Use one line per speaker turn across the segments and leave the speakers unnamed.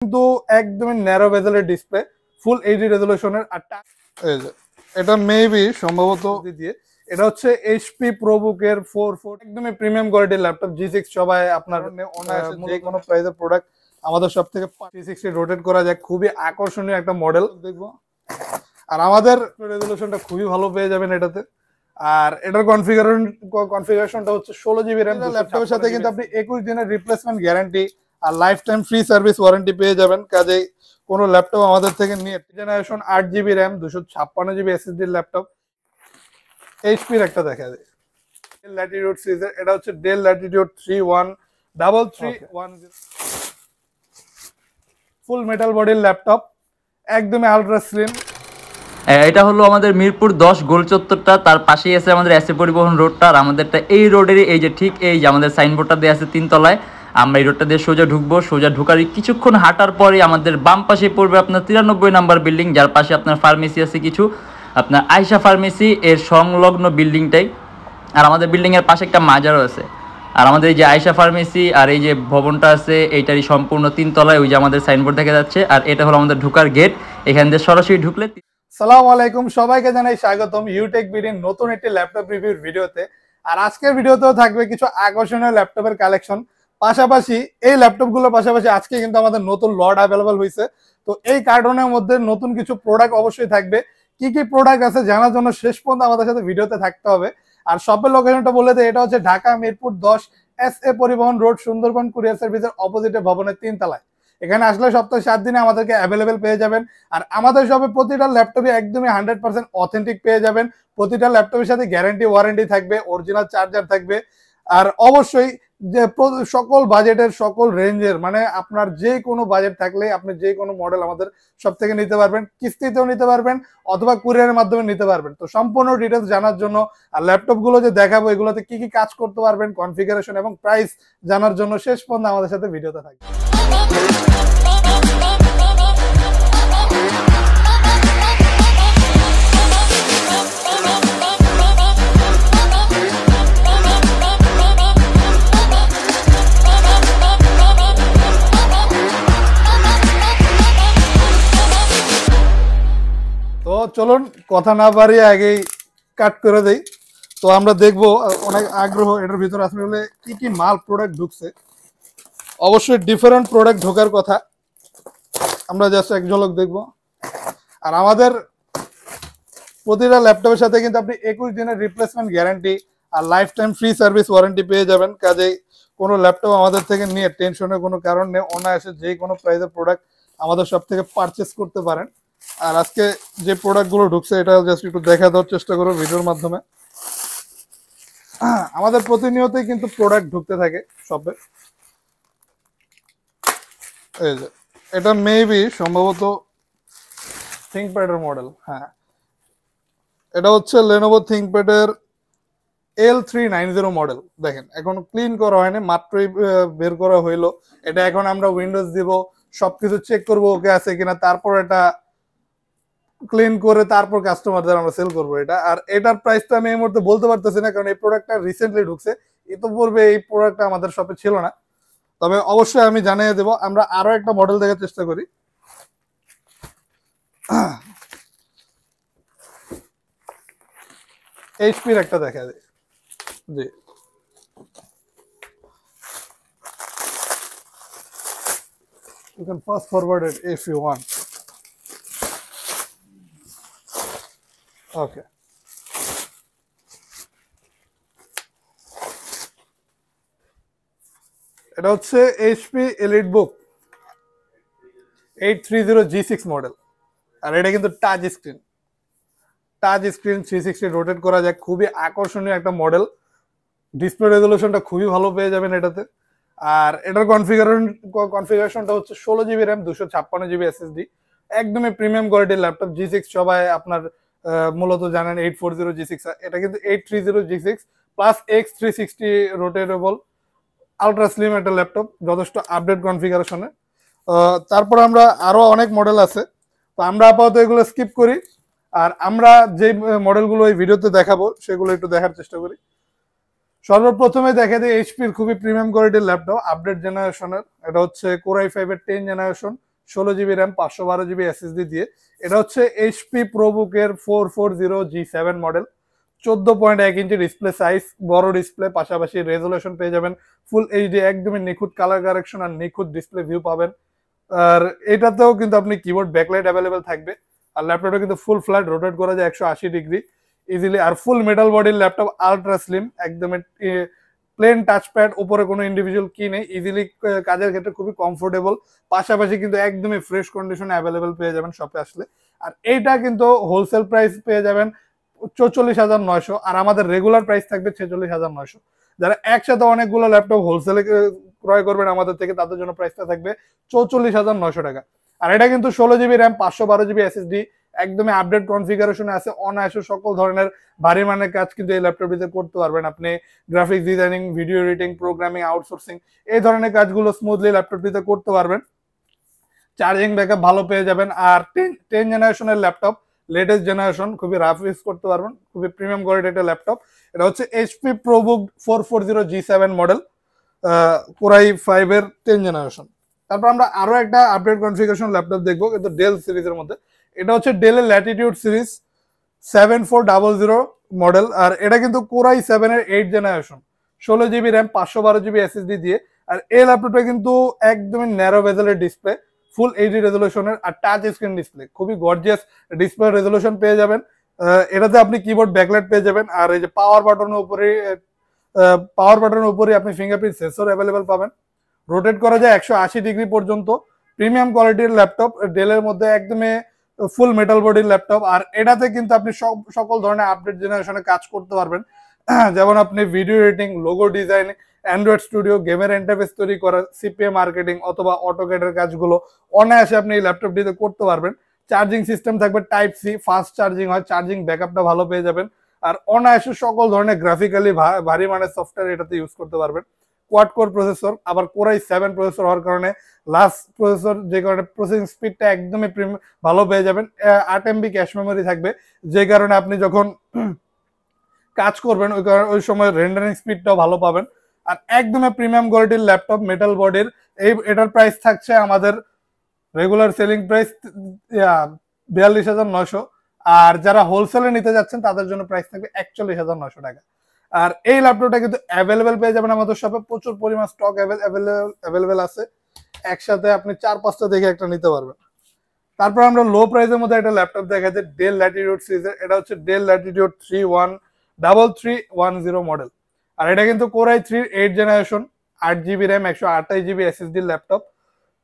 কিন্তু একদমই narrow বেজেলের display, full HD রেজলিউশনের। আর এই যে এটা মেবি সম্ভবত দিয়ে এটা হচ্ছে এইচপি প্রোবুকের 4 একদমই প্রিমিয়াম কোয়ালিটির ল্যাপটপ G6 সবাই আপনার অনায়াসে যে কোনো প্রাইসের প্রোডাক্ট আমাদের সব থেকে 360 রোটেট করা যায়। খুবই আকর্ষণীয় একটা মডেল দেখবো। আর আমাদের রেজলিউশনটা খুবই ভালো পেয়ে যাবেন এটাতে। আর এটার কনফিগারেশনটা হচ্ছে 16 জিবি র্যাম। ল্যাপটপের সাথে কিন্তু আপনি 21 দিনের রিপ্লেসমেন্ট গ্যারান্টি আর life time free service warranty পেয়ে যাবেন। কাজেই কোনো ল্যাপটপ আমাদের থেকে নিয়ে generation 8 GB RAM 256 GB SSD laptop. এইচপির একটা দেখা যায় ডেল ল্যাটিটিউড সিরিজের, এটা হচ্ছে ডেল ল্যাটিটিউড 31331 ফুল মেটাল বডির ল্যাপটপ, একদমই আলট্রা স্লিম।
এটা হলো আমাদের মিরপুর 10 গোল চত্বরটা, তার পাশেই আছে আমাদের এসএ পরিবহন রোডটা। আর আমাদেরটা এই রোডেরই এই যে ঠিক এই যে আমাদের সাইনবোর্ডটা দেওয়া আছে 3 তলায়। আমরা এই রোডটা দিয়ে সোজা ঢুকবো। সোজা ঢুকারই কিছুক্ষণ হাঁটার পরে আমাদের বাম পাশে পড়বে আপনার 93 নাম্বার বিল্ডিং, যার পাশে আপনার ফার্মেসি আছে কিছু, আপনার আয়শা ফার্মেসি এর সংলগ্ন বিল্ডিংটাই। আর আমাদের বিল্ডিংয়ের পাশে একটা মাজারও আছে। আর আমাদের এই যে আয়শা ফার্মেসি আর এই যে ভবনটা আছে এইটারই সম্পূর্ণ 3 তলায় ওই যে আমাদের সাইনবোর্ড দেখা যাচ্ছে। আর এটা হলো আমাদের ঢুকার গেট, এখান দিয়ে সরাসরি ঢুকলে।
সালাম আলাইকুম, সবাইকে জানাই স্বাগতম ইউটেকবিডির নতুন একটি ল্যাপটপ রিভিউর ভিডিওতে। আর আজকের ভিডিওতেও থাকবে কিছু আকর্ষণীয় ল্যাপটপের কালেকশন। পাশাপাশি এই ল্যাপটপগুলোর পাশাপাশি আজকে কিন্তু আমাদের নতুন লট অ্যাভেলেবল হয়েছে। তো এই কার্টনের মধ্যে নতুন কিছু প্রোডাক্ট অবশ্যই থাকবে। কি কি প্রোডাক্ট আছে জানার জন্য শেষ পর্যন্ত আমাদের সাথে ভিডিওতে থাকতে হবে। আর শপের লোকেশনটা বলে দেয়, এটা হচ্ছে ঢাকা মিরপুর 10 এসএ পরিবহন রোড, সুন্দরবন কুরিয়ার সার্ভিসের অপোজিটে ভবনের 3 তলায়। এখানে আসলে সপ্তাহে 7 দিনে আমাদেরকে অ্যাভেলেবেল পেয়ে যাবেন। আর আমাদের শপে প্রতিটা ল্যাপটপে একদমই 100% অথেন্টিক পেয়ে যাবেন। প্রতিটা ল্যাপটপের সাথে গ্যারান্টি ওয়ারেন্টি থাকবে, অরিজিনাল চার্জার থাকবে। আর অবশ্যই যে সকল বাজেটের সকল রেঞ্জের, মানে আপনার যে কোনো বাজেট থাকলে আপনি যে কোনো মডেল আমাদের সব থেকে নিতে পারবেন, কিস্তিতেও নিতে পারবেন অথবা কুরিয়ারের মাধ্যমে নিতে পারবেন। তো সম্পূর্ণ ডিটেলস জানার জন্য আর ল্যাপটপগুলো যে দেখাবো এগুলোতে কি কি কাজ করতে পারবেন, কনফিগারেশন এবং প্রাইস জানার জন্য শেষ পর্যন্ত আমাদের সাথে ভিডিওতে থাকবে। তো চলুন কথা না বাড়িয়ে আগেই কাট করে দেই। তো আমরা দেখবো, অনেক আগ্রহ এটার ভিতরে আসলে কি কি মাল প্রোডাক্ট ঢুকছে। অবশ্যই ডিফারেন্ট প্রোডাক্ট ঢোকার কথা, আমরা জাস্ট এক ঝলক দেখবো। আর আমাদের প্রতিটা ল্যাপটপের সাথে কিন্তু আপনি 21 দিনের রিপ্লেসমেন্ট গ্যারান্টি আর life time free service warranty পেয়ে যাবেন। কাজেই কোনো ল্যাপটপ আমাদের থেকে নিয়ে টেনশনের কোনো কারণ নেই, অনায়াসে যে কোনো প্রাইসের প্রোডাক্ট আমাদের সব থেকে পারচেস করতে পারেন। আর আজকে যে প্রোডাক্টগুলো ঢুকছে এটা জাস্ট একটু দেখা দেওয়ার চেষ্টা করবো ভিডিওর মাধ্যমে। আমাদের প্রতিনিয়তই কিন্তু প্রোডাক্ট ঢুকতে থাকে শপে। এই যে এটা মেবি সম্ভবত থিংকপ্যাডের মডেল। হ্যাঁ, এটা হচ্ছে লেনোভো থিংকপ্যাডের L390 মডেল। দেখেন এখন ক্লিন করা হয়নি, মাত্রই বের করা হইলো। এটা এখন আমরা উইন্ডোজ দিব, সবকিছু চেক করবো ওকে আছে কিনা, তারপর এটা ক্লিন করে তারপর কাস্টমারদের আমরা সেল করবো এটা। আর এটার প্রাইসটা আমি এই মুহূর্তে বলতে পারতেছি না, কারণ এই প্রোডাক্টটা রিসেন্টলি ঢুকছে। ইতিপূর্বে এই প্রোডাক্টটা আমাদের শপে ছিল না, তবে অবশ্যই আমি জানিয়ে দেবো। আমরা আরো একটা মডেল দেখার চেষ্টা করি। এইচপির একটা দেখা যায়, জি। You can fast forward it if you want. Okay. এটা হচ্ছে এইচপি এলিটবুক 830 G6 মডেল। আর এটা কিন্তু টাচ স্ক্রিন 360 রোটেট করা যায়। খুবই আকর্ষণীয় একটা মডেল, ডিসপ্লে রেজলিউশনটা খুবই ভালো পেয়ে যাবেন এটাতে। আর এটার কনফিগারেশনটা হচ্ছে 16 জিবি র্যাম 256 জিবি এসএসডি, একদমই প্রিমিয়াম কোয়ালিটির ল্যাপটপ। G6 সবাই আপনার মূলত জানেন 840 G6, এটা কিন্তু 830 G6 plus X360 rotatable ultra slim একটা ল্যাপটপ, যথেষ্ট আপডেট কনফিগারেশনে। তারপর আমরা আরো অনেক মডেল আছে, তো আমরা আপাতত এগুলো স্কিপ করি। আর আমরা যে মডেলগুলো এই ভিডিওতে দেখাবো সেগুলো একটু দেখার চেষ্টা করি। সর্বপ্রথমে দেখা যায় এইচপির খুবই প্রিমিয়াম কোয়ালিটির ল্যাপটপ, আপডেট জেনারেশনের। এটা হচ্ছে Core i5 এর 10 generation 16 GB RAM 512 GB SSD দিয়ে। এটা হচ্ছে HP ProBook-এর 440 G7 model. 14.1 inch display size, বড় ডিসপ্লে, পাশাপাশি রেজলিউশন পেয়ে যাবেন ফুল এইচডি, একদমই নিখুঁত কালার কারেকশন আর নিখুঁত ডিসপ্লে ভিউ পাবেন। আর এটাতেও কিন্তু আপনি কিবোর্ড ব্যাকলাইট অ্যাভেলেবেল থাকবে। আর ল্যাপটপটা কিন্তু ফুল ফ্ল্যাট রোটেট করা যায় 180 ডিগ্রি ইজিলি। আর ফুল মেটাল বডির ল্যাপটপ, আলট্রা স্লিম, একদমই প্লেন টাচপ্যাড, উপরে কোনো ইন্ডিভিজুয়াল কি নেই, ইজিলি কাজের ক্ষেত্রে খুবই কমফোর্টেবল। পাশাপাশি কিন্তু একদমই ফ্রেশ কন্ডিশনে অ্যাভেলেবেল পেয়ে যাবেন শপে আসলে। আর এইটা কিন্তু হোলসেল প্রাইস পেয়ে যাবেন 44,900, আর আমাদের রেগুলার প্রাইস থাকবে 46,900। যারা একসাথে অনেকগুলো ল্যাপটপ হোলসেলে ক্রয় করবেন আমাদের থেকে, তাদের জন্য প্রাইসটা থাকবে 44,900 টাকা। আর এটা কিন্তু 16 GB র্যাম 512 GB SSD, একদমই আপডেট কনফিগারেশনে আছে। অনায়াসে সকল ধরনের ভারী মানের কাজ কিন্তু এই ল্যাপটপটিতে করতে পারবেন আপনি। Graphics designing, video editing, programming, outsourcing, এই ধরনের কাজগুলো স্মুথলি ল্যাপটপটিতে করতে পারবেন। চার্জিং ব্যাকআপ ভালো পেয়ে যাবেন। আর 10 জেনারেশনের ল্যাপটপ, লেটেস্ট জেনারেশন, খুবই রাফ ইউজ করতে পারবেন, খুবই প্রিমিয়াম কোয়ালিটির একটা ল্যাপটপ। এটা হচ্ছে HP ProBook 440 G7 model, Core i5 এর 10 জেনারেশন। তারপর আমরা আরো একটা আপডেট কনফিগারেশন ল্যাপটপ দেখবো, কিন্তু ডেল সিরিজের মধ্যে। এটা হচ্ছে ডেলের ল্যাটিটিউড সিরিজ 7400 মডেল। আর এটা কিন্তু Core i7 এর 8 generation, 16 GB RAM 512 GB SSD দিয়ে। আর এই ল্যাপটপটা কিন্তু একদমই ন্যারো বেজেলের ডিসপ্লে, ফুল এইচডি রেজলিউশনের, আর টাচ স্ক্রিন ডিসপ্লে, খুবই গর্জিয়াস ডিসপ্লে রেজলিউশন পেয়ে যাবেন। এটাতে আপনি কিবোর্ড ব্যাকলাইট পেয়ে যাবেন। আর এই যে পাওয়ার বাটনের উপরে আপনি ফিঙ্গারপ্রিন্ট সেন্সর অ্যাভেলেবেল পাবেন। রোটেট করা যায় 180 ডিগ্রি পর্যন্ত। প্রিমিয়াম কোয়ালিটির ল্যাপটপ, ডেলের মধ্যে একদমই ফুল মেটাল বডির ল্যাপটপ। আর এটাতে কিন্তু আপনি সকল ধরনের আপডেট জেনারেশনে কাজ করতে পারবেন। যেমন আপনি video editing, logo design, Android studio, গেমের ইন্টারফেস তৈরি করা, সিপিএ মার্কেটিং অথবা অটোক্যাডের কাজগুলো অনায়াসে আপনি এই ল্যাপটপটিতে করতে পারবেন। চার্জিং সিস্টেম থাকবে টাইপ সি, ফাস্ট চার্জিং হয়, চার্জিং ব্যাকআপটা ভালো পেয়ে যাবেন। আর অনায়াসে সকল ধরনের গ্রাফিক্যালি ভারী মানের সফটওয়্যার এটাতে ইউজ করতে পারবেন। কোয়াড কোর প্রসেসর, আবার Core i7 প্রসেসর হওয়ার কারণে লাস্ট প্রসেসর, যে কারণে প্রসেসিং স্পিডটা একদমই ভালো পেয়ে যাবেন। 8 MB ক্যাশ মেমোরি থাকবে, যে কারণে আপনি যখন কাজ করবেন ওই সময় রেন্ডারিং স্পিডটাও ভালো পাবেন। আর একদমই প্রিমিয়াম কোয়ালিটির ল্যাপটপ, মেটাল বডির। এটার প্রাইস থাকছে আমাদের রেগুলার সেলিং প্রাইস 42,900, আর যারা হোলসেলে নিতে যাচ্ছেন তাদের জন্য প্রাইস থাকবে 41,900 টাকা। আর এই ল্যাপটপটা কিন্তু অ্যাভেলেবেল পেয়ে যাবেন আমাদের শপে, প্রচুর পরিমাণ স্টক অ্যাভেলেবেল আছে। একসাথে আপনি 4-5টা দেখে একটা নিতে পারবেন। তারপর আমরা লো প্রাইসের মধ্যে একটা ল্যাপটপ দেখা যায় ডেল ল্যাটিটিউড সিরিজের। এটা হচ্ছে ডেল ল্যাটিটিউড 3310 মডেল। আর এটা কিন্তু Core i3 8 generation, 8 GB RAM 128 GB SSD laptop.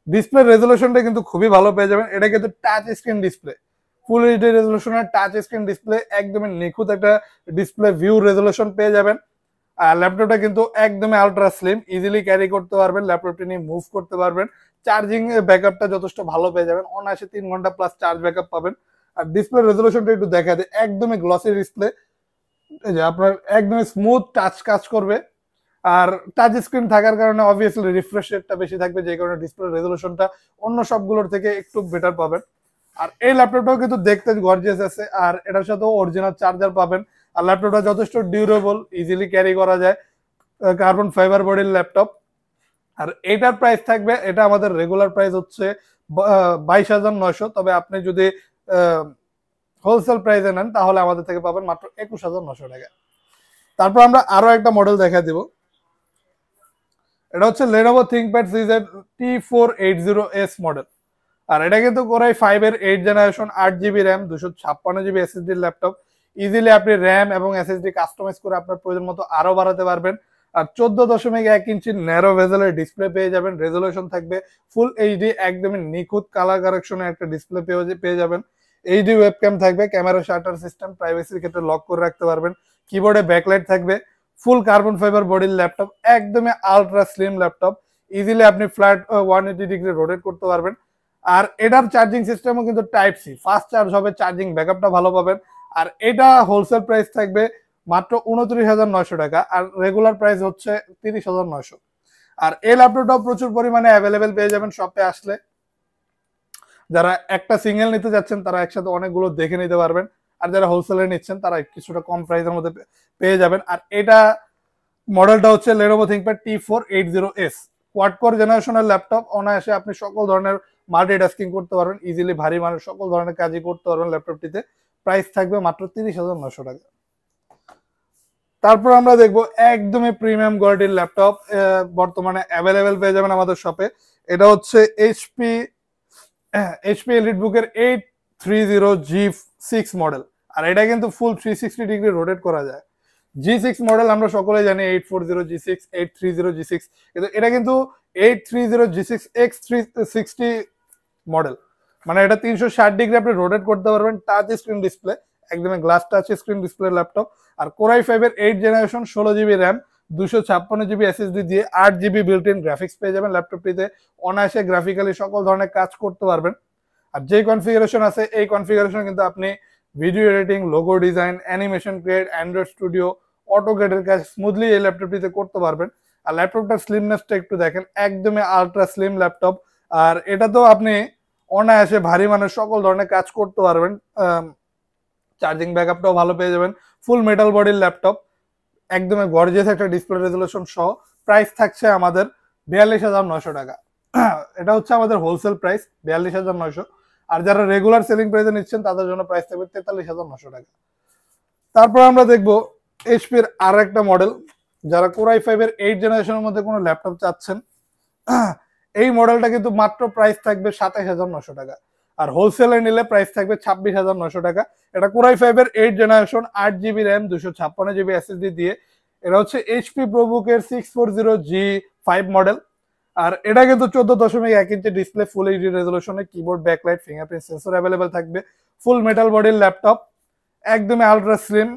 Display রেজলিউশনটা কিন্তু খুবই ভালো পেয়ে যাবেন। এটা কিন্তু touch screen display, full HD রেজলিউশনের টাচ স্ক্রিন ডিসপ্লে, একদমই নিখুঁত একটা ডিসপ্লে ভিউ রেজলিউশন পেয়ে যাবেন। আর ল্যাপটপটা কিন্তু একদমই আলট্রা স্লিম, ইজিলি ক্যারি করতে পারবেন, ল্যাপটপটি নিয়ে মুভ করতে পারবেন। চার্জিং ব্যাকআপটা যথেষ্ট ভালো পেয়ে যাবেন, অনায়াসে 3 ঘন্টা প্লাস চার্জ ব্যাকআপ পাবেন। আর ডিসপ্লে রেজলিউশনটা একটু দেখা যায়, একদমই গ্লসি ডিসপ্লে, যে আপনার একদমই স্মুথ টাচ কাজ করবে। আর টাচ স্ক্রিন থাকার কারণে অবভিয়াসলি রিফ্রেশ রেটটা বেশি থাকবে, যে কারণে ডিসপ্লে রেজলিউশনটা অন্য সবগুলোর থেকে একটু বেটার পাবেন। আর এই ল্যাপটপটাও কিন্তু দেখতে গর্জিয়াস আছে, আর এটার সাথেও অরিজিনাল চার্জার পাবেন। আর ল্যাপটপটা যথেষ্ট ডিউরেবল, ইজিলি ক্যারি করা যায়, কার্বন ফাইবার বডির ল্যাপটপ। আর এটার প্রাইস থাকবে, এটা আমাদের রেগুলার প্রাইস হচ্ছে 22,900, তবে আপনি যদি হোলসেল প্রাইসে নেন তাহলে আমাদের থেকে পাবেন মাত্র 21,900 টাকা। তারপর আমরা আরো একটা মডেল দেখা দিব। এটা হচ্ছে Lenovo ThinkPad সিরিজের T480S মডেল। আর এটা কিন্তু Core i5 এর 8 generation, 8 GB RAM 256 GB SSD laptop. Easily আপনি র্যাম এবং SSD কাস্টমাইজ করে আপনার প্রয়োজন মতো আরো বাড়াতে পারবেন। আর 14.1 ইঞ্চি ন্যারো ভেজেলের ডিসপ্লে পেয়ে যাবেন। রেজলিউশন থাকবে ফুল এইচডি, একদমই নিখুঁত কালার কারেকশনের একটা ডিসপ্লে পেয়ে যাবেন। এইচডি ওয়েবক্যাম থাকবে, ক্যামেরা শাটার সিস্টেম, প্রাইভেসির ক্ষেত্রে লক করে রাখতে পারবেন। কিবোর্ডে ব্যাকলাইট থাকবে, ফুল কার্বন ফাইবার বডির ল্যাপটপ, একদমই আলট্রা স্লিম ল্যাপটপ। ইজিলি আপনি ফ্ল্যাট 180 ডিগ্রি রোটেট করতে পারবেন। আর এটার চার্জিং সিস্টেমও কিন্তু টাইপ সি, ফাস্ট চার্জ হবে, চার্জিং ব্যাকআপটা ভালো পাবেন। আর এটা হোলসেল প্রাইস থাকবে মাত্র 29,900 টাকা, আর রেগুলার প্রাইস হচ্ছে 30,900। আর এই ল্যাপটপটাও প্রচুর পরিমাণে অ্যাভেলেবেল পেয়ে যাবেন শপে আসলে। যারা একটা সিঙ্গেল নিতে যাচ্ছেন তারা একসাথে অনেকগুলো দেখে নিতে পারবেন, আর যারা হোলসেলে নিচ্ছেন তারা কিছুটা কম প্রাইসের মধ্যে পেয়ে যাবেন। আর এটা মডেলটা হচ্ছে Lenovo ThinkPad T480S, quad core জেনারেশনের ল্যাপটপ। অনায়াসে আপনি সকল ধরনের মাল্টিটাস্কিং করতে পারবেন, ইজিলি ভারী মানের সকল ধরনের কাজই করতে পারবেন ল্যাপটপটিতে। প্রাইস থাকবে মাত্র 30,900 টাকা। তারপর আমরা দেখবো একদমই প্রিমিয়াম কোয়ালিটির ল্যাপটপ, বর্তমানে অ্যাভেলেবেল পেয়ে যাবেন আমাদের শপে। এটা হচ্ছে এইচপি এলিটবুকের 830G6 মডেল। আর এটা কিন্তু ফুল 360 ডিগ্রি রোটেট করা যায়। G6 মডেল আমরা সকলে জানি 840G6, 830G6, কিন্তু এটা কিন্তু 830G6 X360 মডেল। মানে এটা 360 ডিগ্রি আপনি রোটেট করতে পারবেন, টাচ স্ক্রিন ডিসপ্লে, একদমই glass touch screen display laptop. আর কোরাই 5-এর 8 generation 16GB RAM 256GB SSD দিয়ে 8GB বিল্ট ইন গ্রাফিক্স পেয়ে যাবেন ল্যাপটপটিতে। অনায়াসে গ্রাফিক্যালি সকল ধরনের কাজ করতে পারবেন। আর যে কনফিগারেশন আছে এই কনফিগারেশন কিন্তু আপনি video editing, logo design, animation create, Android Studio, অটোকেডের কাজ স্মুথলি এই ল্যাপটপটিতে করতে পারবেন। আর ল্যাপটপটার স্লিমনেসটা একটু দেখেন, একদমই আলট্রা স্লিম ল্যাপটপ। আর এটা তো আপনি অনায়াসে ভারী মানের সকল ধরনের কাজ করতে পারবেন। চার্জিং ব্যাকআপটাও ভালো পেয়ে যাবেন। ফুল মেটাল বডির ল্যাপটপ, একদমই গর্জিয়াস একটা ডিসপ্লে রেজুলেশন সহ। প্রাইস থাকছে আমাদের 42,900 টাকা। এটা হচ্ছে আমাদের হোলসেল প্রাইস 42,900। আর যারা রেগুলার সেলিং প্রাইসে নিচ্ছেন তাদের জন্য প্রাইস থাকবে 43,900 টাকা। তারপর আমরা দেখবো এইচপির আর একটা মডেল, যারা কোরাই 5-এর 8 জেনারেশনের মধ্যে কোনো ল্যাপটপ চাচ্ছেন, এই মডেলটা কিন্তু মাত্র প্রাইস থাকবে 27,900 টাকা। আর হোলসেলে নিলে প্রাইস থাকবে 26,900 টাকা। এটা কোরাই 5-এর 8 generation 8GB RAM 256GB SSD দিয়ে। এটা হচ্ছে এইচপি প্রোবুকের 640G5 মডেল। আর এটা কিন্তু 14.1 ইঞ্চি ডিসপ্লে, ফুল এইচডি রেজলিউশনে, keyboard, backlight, fingerprint sensor available থাকবে। ফুল মেটাল বডির ল্যাপটপ, একদমই আলট্রা স্লিম,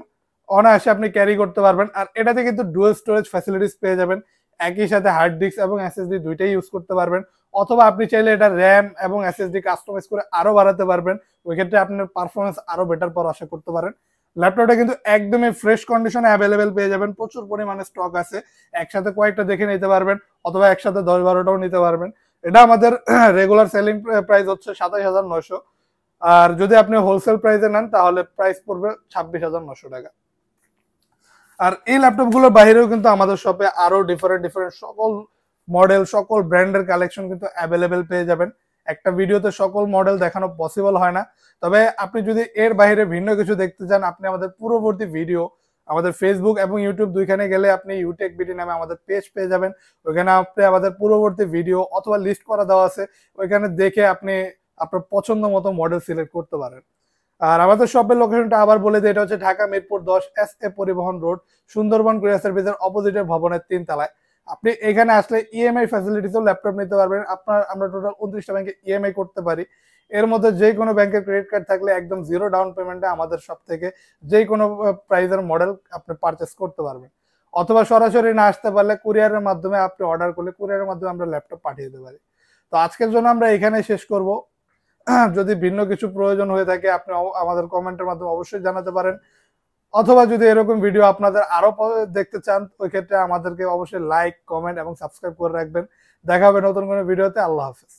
অনায়াসে আপনি ক্যারি করতে পারবেন। আর এটাতে কিন্তু ডুয়াল স্টোরেজ ফ্যাসিলিটিস পেয়ে যাবেন, একই সাথে হার্ড ডিস্ক এবং এসএসডি দুইটাই ইউজ করতে পারবেন। অথবা আপনি চাইলে এটা র্যাম এবং এসএসডি কাস্টমাইজ করে আরো বাড়াতে পারবেন, ওই ক্ষেত্রে আপনার পারফরমেন্স আরো বেটার পাওয়ার আশা করতে পারেন। ল্যাপটপটা কিন্তু একদমই ফ্রেশ কন্ডিশনে অ্যাভেলেবেল পেয়ে যাবেন, প্রচুর পরিমাণে স্টক আছে, একসাথে কয়েকটা দেখে নিতে পারবেন অথবা একসাথে 10-12টাও নিতে পারবেন। এটা আমাদের রেগুলার সেলিং প্রাইস হচ্ছে 27,900। আর যদি আপনি হোলসেল প্রাইসে নেন তাহলে প্রাইস পড়বে 26,900 টাকা। আর এই ল্যাপটপ গুলোর বাইরেও কিন্তু আমাদের শপে আরো ডিফারেন্ট সকল মডেল, সকল ব্র্যান্ডের কালেকশন কিন্তু অ্যাভেলেবেল পেয়ে যাবেন। একটা ভিডিওতে সকল মডেল দেখানো পসিবল হয় না, তবে আপনি যদি এর বাইরে ভিন্ন কিছু দেখতে চান, আপনি আমাদের পূর্ববর্তী ভিডিও আমাদের ফেসবুক এবং ইউটিউব দুইখানে গেলে আপনি ইউটেকবিডি নামে আমাদের পেজ পেয়ে যাবেন। ওইখানে আপনি আমাদের পূর্ববর্তী ভিডিও অথবা লিস্ট করা দেওয়া আছে, ওইখানে দেখে আপনি আপনার পছন্দ মতো মডেল সিলেক্ট করতে পারেন। আর আমাদের শপের লোকেশনটা আবার বলে দিই, এটা হচ্ছে ঢাকা মিরপুর 10 SA পরিবহন রোড, সুন্দরবন কুরিয়ার সার্ভিসের অপোজিটের ভবনের 3 তলায়। আপনি এখানে আসলে ইএমআই ফ্যাসিলিটিসও ল্যাপটপ নিতে পারবেন। আমরা টোটাল 29টা ব্যাংকে ইএমআই করতে পারি। এর মধ্যে যে কোনো ব্যাংকের ক্রেডিট কার্ড থাকলে একদম জিরো ডাউন পেমেন্টে আমাদের শপ থেকে যে কোনো প্রাইজের মডেল আপনি পারচেস করতে পারবেন। অথবা সরাসরি না আসতে পারলে কুরিয়ারের মাধ্যমে আপনি অর্ডার করলে কুরিয়ারের মাধ্যমে আমরা ল্যাপটপ পাঠিয়ে দিতে পারি। তো আজকের জন্য আমরা এখানে শেষ করব। যদি ভিন্ন কিছু প্রয়োজন হয়ে থাকে আপনি আমাদের কমেন্টের মাধ্যমে অবশ্যই জানাতে পারেন, অথবা যদি এরকম ভিডিও আপনাদের আরো দেখতে চান ওই ক্ষেত্রে আমাদেরকে অবশ্যই লাইক, কমেন্ট এবং সাবস্ক্রাইব করে রাখবেন। দেখা হবে নতুন কোনো ভিডিওতে। আল্লাহ হাফেজ।